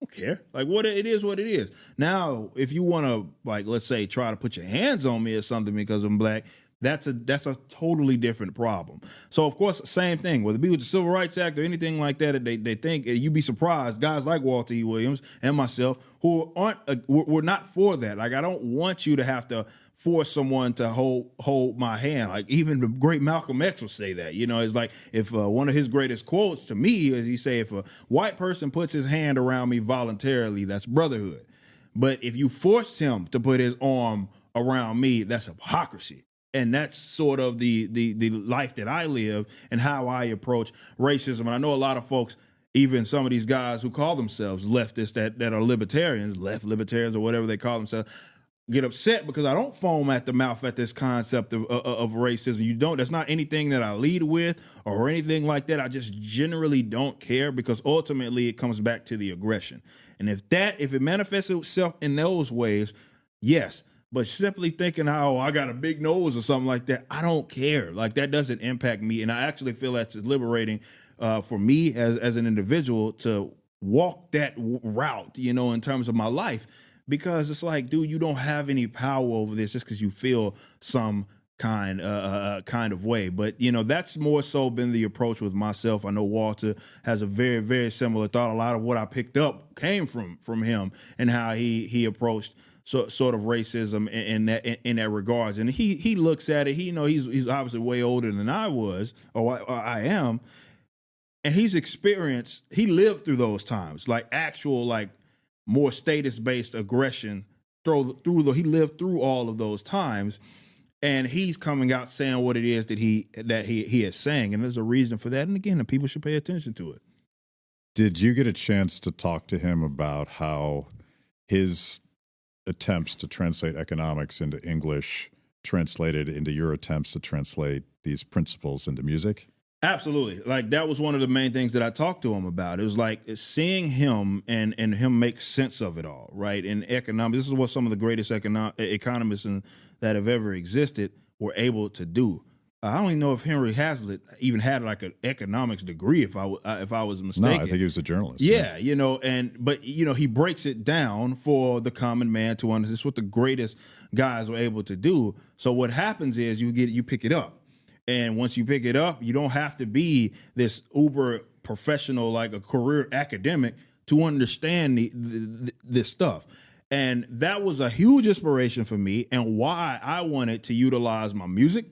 I don't care. Like, what it is. Now, if you want to, like, let's say, try to put your hands on me or something because I'm black, that's a totally different problem. So, of course, same thing, whether it be with the Civil Rights Act or anything like that, they think, you'd be surprised, guys like Walter E. Williams and myself, who we're not for that. Like, I don't want you to have to force someone to hold my hand. Like, even the great Malcolm X will say that. It's like, if one of his greatest quotes to me is, he say, if a white person puts his hand around me voluntarily, that's brotherhood. But if you force him to put his arm around me, that's hypocrisy. And that's sort of the life that I live and how I approach racism. And I know a lot of folks, even some of these guys who call themselves leftists that are libertarians, left libertarians or whatever they call themselves, get upset because I don't foam at the mouth at this concept of racism. That's not anything that I lead with or anything like that. I just generally don't care, because ultimately it comes back to the aggression. And if it manifests itself in those ways, yes. But simply thinking, I got a big nose or something like that, I don't care. Like, that doesn't impact me. And I actually feel that's liberating for me as an individual to walk that route, in terms of my life. Because it's like, dude, you don't have any power over this just because you feel some kind of way. But, that's more so been the approach with myself. I know Walter has a very, very similar thought. A lot of what I picked up came from him and how he approached sort of racism in that regards. And he looks at it, he's obviously way older than I was, or I am. And he lived through those times, like actual, like more status-based aggression he lived through all of those times. And he's coming out saying what it is that he is saying. And there's a reason for that. And again, the people should pay attention to it. Did you get a chance to talk to him about how his attempts to translate economics into English translated into your attempts to translate these principles into music? Absolutely. Like, that was one of the main things that I talked to him about. It was like seeing him and him make sense of it all, right? In economics, this is what some of the greatest economists that have ever existed were able to do. I don't even know if Henry Hazlitt even had like an economics degree, if I was mistaken. No, I think he was a journalist. Yeah, but he breaks it down for the common man to understand. It's what the greatest guys were able to do. So what happens is you pick it up. And once you pick it up, you don't have to be this uber professional, like a career academic, to understand this stuff. And that was a huge inspiration for me, and why I wanted to utilize my music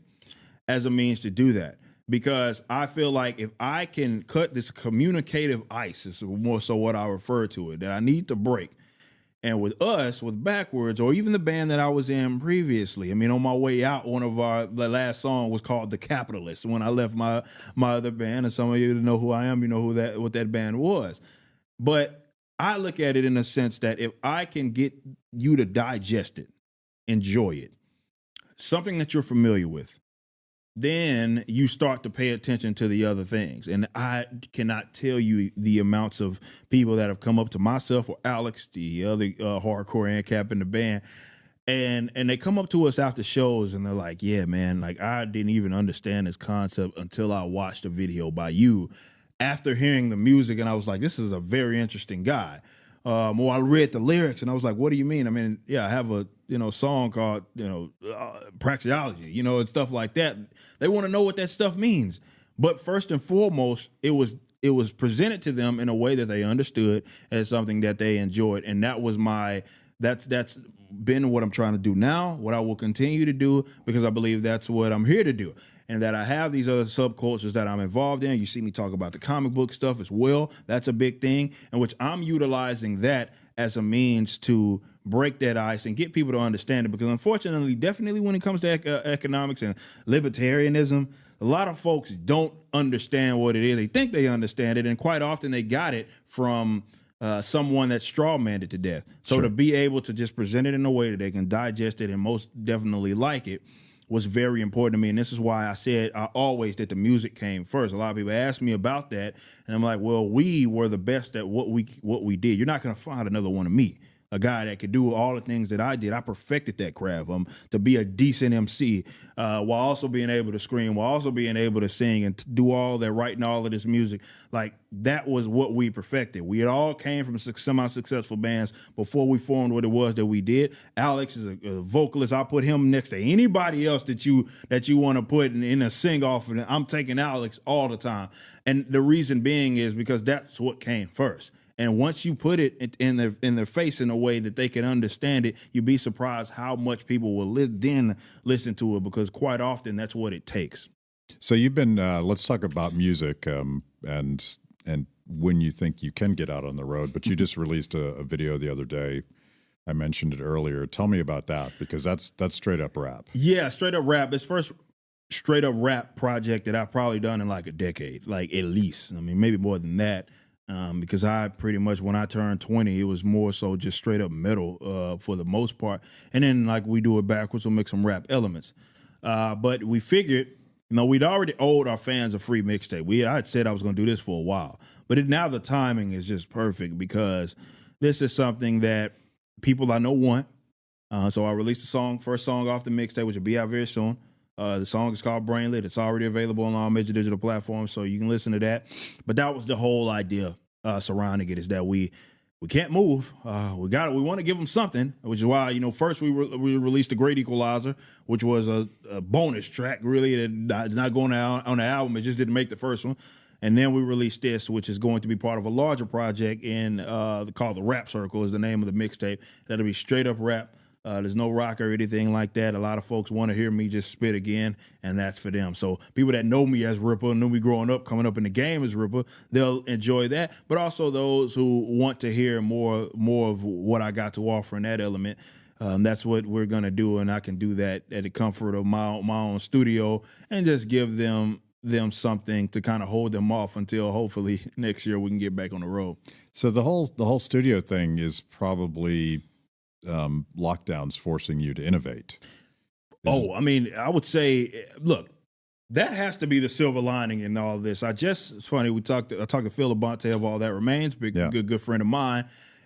as a means to do that. Because I feel like if I can cut this communicative ice, is more so what I refer to it, that I need to break. And with Backwordz, or even the band that I was in previously, on my way out, the last song was called The Capitalist. When I left my other band, and some of you know who I am, you know what that band was. But I look at it in a sense that if I can get you to digest it, enjoy it, something that you're familiar with, then you start to pay attention to the other things. And I cannot tell you the amounts of people that have come up to myself or Alex, the other hardcore ANCAP in the band, And they come up to us after shows and they're like, yeah, man, like I didn't even understand this concept until I watched a video by you after hearing the music. And I was like, this is a very interesting guy. Or I read the lyrics and I was like, what do you mean? I mean, yeah, I have a, song called, praxeology, and stuff like that. They want to know what that stuff means. But first and foremost, it was presented to them in a way that they understood as something that they enjoyed. And that was that's been what I'm trying to do now, what I will continue to do, because I believe that's what I'm here to do. And that I have these other subcultures that I'm involved in. You see me talk about the comic book stuff as well. That's a big thing, in which I'm utilizing that as a means to break that ice and get people to understand it. Because unfortunately, definitely when it comes to economics and libertarianism, a lot of folks don't understand what it is. They think they understand it, and quite often they got it from someone that's strawmanned it to death. So Sure. to be able to just present it in a way that they can digest it and most definitely like it was very important to me. And this is why I said I always that the music came first. A lot of people ask me about that, and I'm like, well, we were the best at what we did. You're not going to find another one of me, a guy that could do all the things that I did. I perfected that craft to be a decent MC while also being able to scream, while also being able to sing and do all that, writing all of this music. Like, that was what we perfected. We had all came from semi-successful bands before we formed what it was that we did. Alex is a vocalist. I put him next to anybody else that you want to put in a sing-off. And I'm taking Alex all the time. And the reason being is because that's what came first. And once you put it in their face in a way that they can understand it, you'd be surprised how much people will then listen to it, because quite often that's what it takes. So you've been, let's talk about music and when you think you can get out on the road, but you just released a video the other day. I mentioned it earlier. Tell me about that, because that's straight up rap. Yeah, straight up rap. It's first straight up rap project that I've probably done in like a decade, like at least. I mean, maybe more than that. Because I pretty much, when I turned 20, it was more so just straight up metal for the most part. And then like we do it backwards, we'll make some rap elements. But we figured, we'd already owed our fans a free mixtape. I had said I was going to do this for a while. But now the timing is just perfect, because this is something that people I know want. So I released first song off the mixtape, which will be out very soon. The song is called Brainlit. It's already available on all major digital platforms, so you can listen to that. But that was the whole idea surrounding it, is that we can't move. We want to give them something, which is why, first we released The Great Equalizer, which was a bonus track, really. It's not going out on the album. It just didn't make the first one. And then we released this, which is going to be part of a larger project called The Rap Circle is the name of the mixtape. That'll be straight up rap. There's no rock or anything like that. A lot of folks want to hear me just spit again, and that's for them. So people that know me as Ripper, knew me growing up, coming up in the game as Ripper, they'll enjoy that. But also those who want to hear more of what I got to offer in that element, that's what we're going to do, and I can do that at the comfort of my own studio and just give them something to kind of hold them off until hopefully next year we can get back on the road. So the whole studio thing is probably lockdowns forcing you to innovate. I mean, I would say, look, that has to be the silver lining in all of this. It's funny, I talked to Phil Abante of All That Remains, good friend of mine,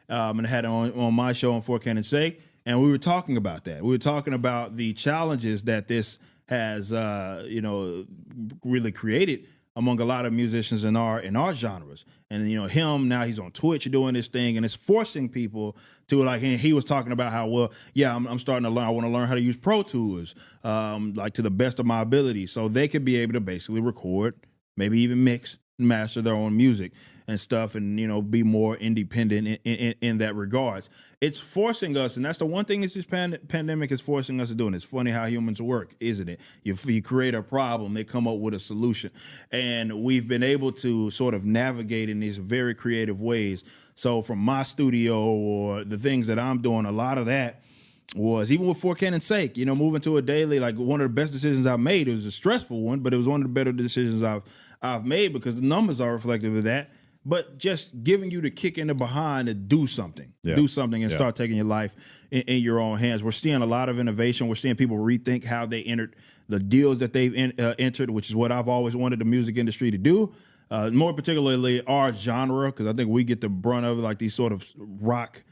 and I had him on my show on For Cannon's Sake, and we were talking about that. We were talking about the challenges that this has, really created among a lot of musicians in our genres. And, him, now he's on Twitch doing this thing, and it's forcing people to, like, and he was talking about how, I'm starting to learn. I want to learn how to use Pro Tools, to the best of my ability, so they could be able to basically record, maybe even mix and master their own music and stuff, and be more independent in that regards. It's forcing us, and that's the one thing this pandemic is forcing us to do. And it's funny how humans work, isn't it? You create a problem, they come up with a solution, and we've been able to sort of navigate in these very creative ways. So from my studio or the things that I'm doing, a lot of that was, even with For Cannon's Sake, moving to a daily, like, one of the best decisions I've made. It was a stressful one, but it was one of the better decisions I've made, because the numbers are reflective of that. But just giving you the kick in the behind to do something, and start taking your life in your own hands. We're seeing a lot of innovation. We're seeing people rethink how they entered the deals that they've entered, which is what I've always wanted the music industry to do. More particularly our genre, because I think we get the brunt of, like, these sort of rock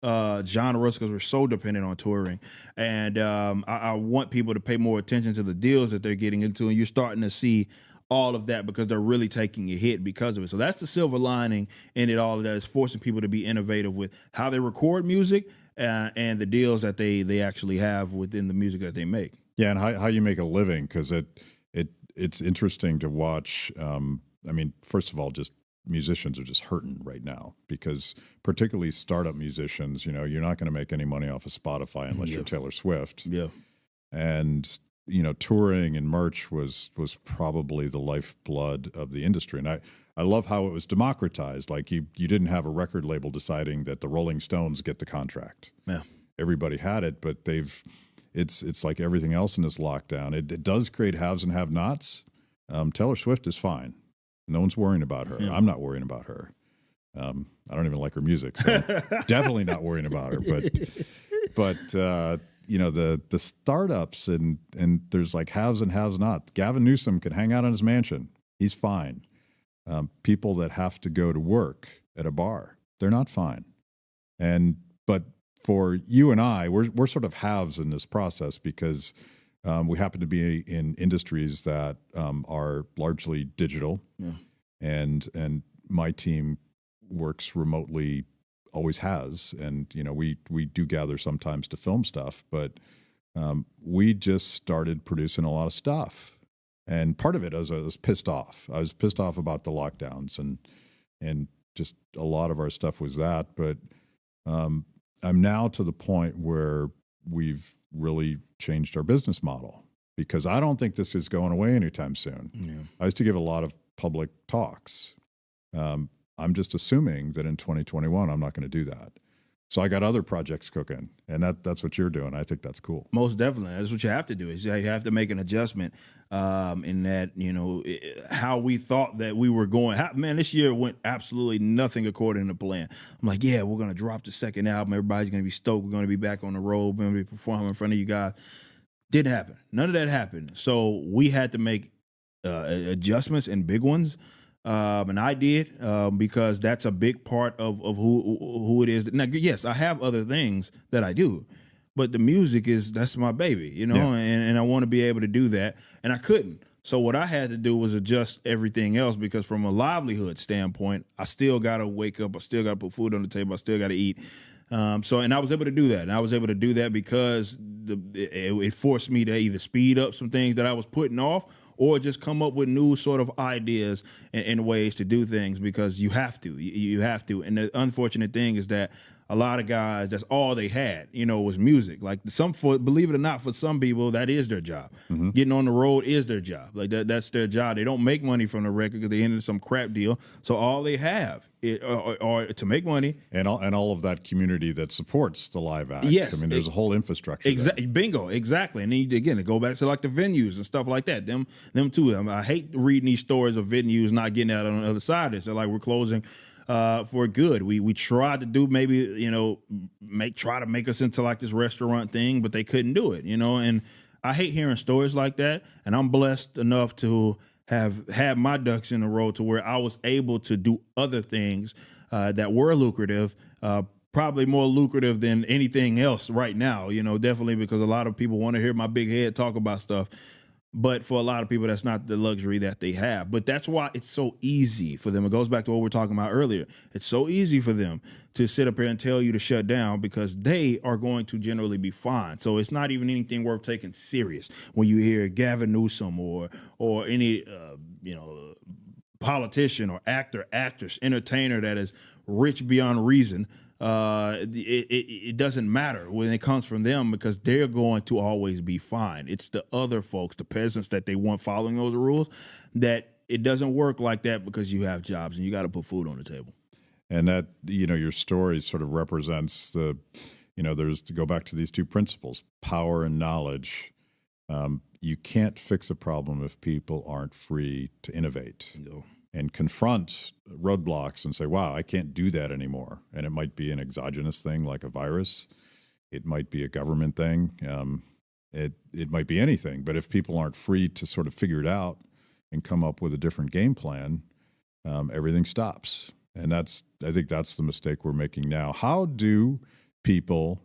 genres because we're so dependent on touring. And I want people to pay more attention to the deals that they're getting into. And you're starting to see all of that because they're really taking a hit because of it. So that's the silver lining in it all. That is forcing people to be innovative with how they record music and the deals that they actually have within the music that they make. Yeah, and how you make a living, because it's interesting to watch. I mean, first of all, just musicians are just hurting right now, because particularly startup musicians, you know, you're not going to make any money off of Spotify unless you're Taylor Swift. Yeah. And, you know, touring and merch was probably the lifeblood of the industry. And I love how it was democratized. Like you didn't have a record label deciding that the Rolling Stones get the contract. Yeah. Everybody had it, but it's like everything else in this lockdown. It does create haves and have-nots. Taylor Swift is fine. No one's worrying about her. Yeah. I'm not worrying about her. I don't even like her music, so definitely not worrying about her. But you know, the startups and there's like haves and have-nots. Gavin Newsom can hang out in his mansion. He's fine. People that have to go to work at a bar, they're not fine. But for you and I, we're sort of halves in this process, because we happen to be in industries that are largely digital. Yeah. And my team works remotely, always has. And, you know, we do gather sometimes to film stuff, but we just started producing a lot of stuff. And part of it, I was pissed off. I was pissed off about the lockdowns, and just a lot of our stuff was that. But I'm now to the point where we've really changed our business model, because I don't think this is going away anytime soon. Yeah. I used to give a lot of public talks. I'm just assuming that in 2021, I'm not going to do that. So I got other projects cooking, and that's what you're doing. I think that's cool. Most definitely. That's what you have to do, is you have to make an adjustment in that, you know, how we thought that we were going. Man, this year went absolutely nothing according to plan. I'm like, yeah, we're going to drop the second album. Everybody's going to be stoked. We're going to be back on the road. We're going to be performing in front of you guys. Didn't happen. None of that happened. So we had to make adjustments, and big ones. And I did, because that's a big part of who it is. Now, yes, I have other things that I do, but the music that's my baby, you know, Yeah. and I want to be able to do that, and I couldn't. So what I had to do was adjust everything else, because from a livelihood standpoint, I still got to wake up. I still got to put food on the table. I still got to eat. And I was able to do that. And I was able to do that because it forced me to either speed up some things that I was putting off, or just come up with new sort of ideas and ways to do things, because you have to. You have to. And the unfortunate thing is that a lot of guys, that's all they had, you know, was music. Like believe it or not, for some people, that is their job. Mm-hmm. Getting on the road is their job. Like that's their job. They don't make money from the record because they ended some crap deal. So all they have are to make money. And all of that community that supports the live act. Yes. I mean, there's a whole infrastructure. Bingo. Exactly. And then again, to go back to like the venues and stuff like that. Them too. I hate reading these stories of venues not getting out on the other side of this. They're like, we're closing for good. We tried to do maybe, you know, try to make us into like this restaurant thing, but they couldn't do it, you know. And I hate hearing stories like that. And I'm blessed enough to have had my ducks in a row to where I was able to do other things that were lucrative, probably more lucrative than anything else right now, you know, definitely, because a lot of people want to hear my big head talk about stuff. But for a lot of people, that's not the luxury that they have. But that's why it's so easy for them. It goes back to what we were talking about earlier. It's so easy for them to sit up here and tell you to shut down, because they are going to generally be fine. So it's not even anything worth taking serious when you hear Gavin Newsom or any politician or actor, actress, entertainer that is rich beyond reason. It doesn't matter when it comes from them, because they're going to always be fine. It's the other folks, the peasants that they want following those rules, that it doesn't work like that, because you have jobs and you got to put food on the table. And that, you know, your story sort of represents there's to go back to these two principles, power and knowledge. You can't fix a problem if people aren't free to innovate. No. And confront roadblocks and say, wow, I can't do that anymore. And it might be an exogenous thing like a virus. It might be a government thing. It might be anything. But if people aren't free to sort of figure it out and come up with a different game plan, everything stops. And I think that's the mistake we're making now. How do people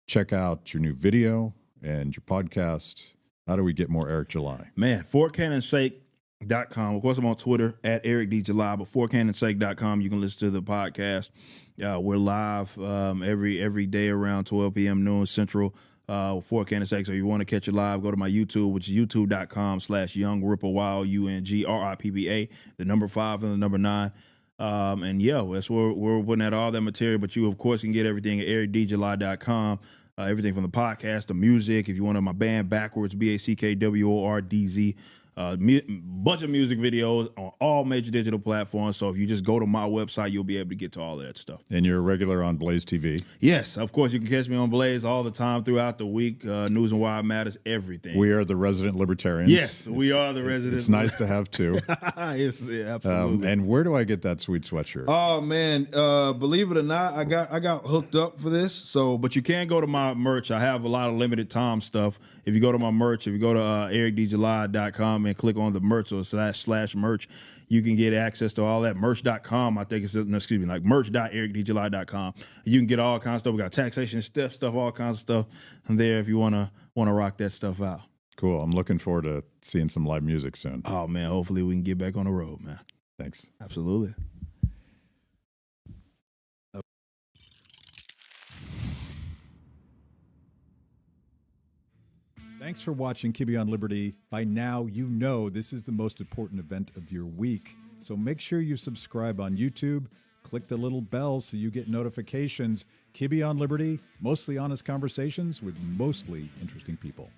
check out your new video and your podcast? How do we get more Eric Jully? Man, forcanonsake.com. Of course, I'm on Twitter at Eric D. Jully, but forcanonsake.com. You can listen to the podcast. We're live every day around 12 p.m. noon Central. For Cannon Sake. So if you want to catch it live, go to my YouTube, which is youtube.com/YoungRippa, YOUNGRIPPA, the number 5 and the number 9. And yeah, that's where we're putting out all that material. But you, of course, can get everything at ericdjuly.com. Everything from the podcast, the music. If you want my band, Backwordz, BACKWORDZ. Bunch of music videos on all major digital platforms. So if you just go to my website, you'll be able to get to all that stuff. And you're a regular on Blaze TV? Yes, of course. You can catch me on Blaze all the time throughout the week. News and Wild Matters, everything. We are the resident libertarians. Yes, we are the resident. It's nice to have two. Yes, yeah, absolutely. And where do I get that sweet sweatshirt? Oh man, believe it or not, I got hooked up for this. So, but you can go to my merch. I have a lot of limited time stuff. If you go to my merch, if you go to ericdjuly.com and click on the merch or / merch, you can get access to all that. Merch.com, I think it's, like merch.ericdjuly.com. You can get all kinds of stuff. We got taxation stuff, all kinds of stuff there if you wanna rock that stuff out. Cool. I'm looking forward to seeing some live music soon. Oh man, hopefully we can get back on the road, man. Thanks. Absolutely. Thanks for watching Kibbe on Liberty. By now, you know this is the most important event of your week. So make sure you subscribe on YouTube. Click the little bell so you get notifications. Kibbe on Liberty, mostly honest conversations with mostly interesting people.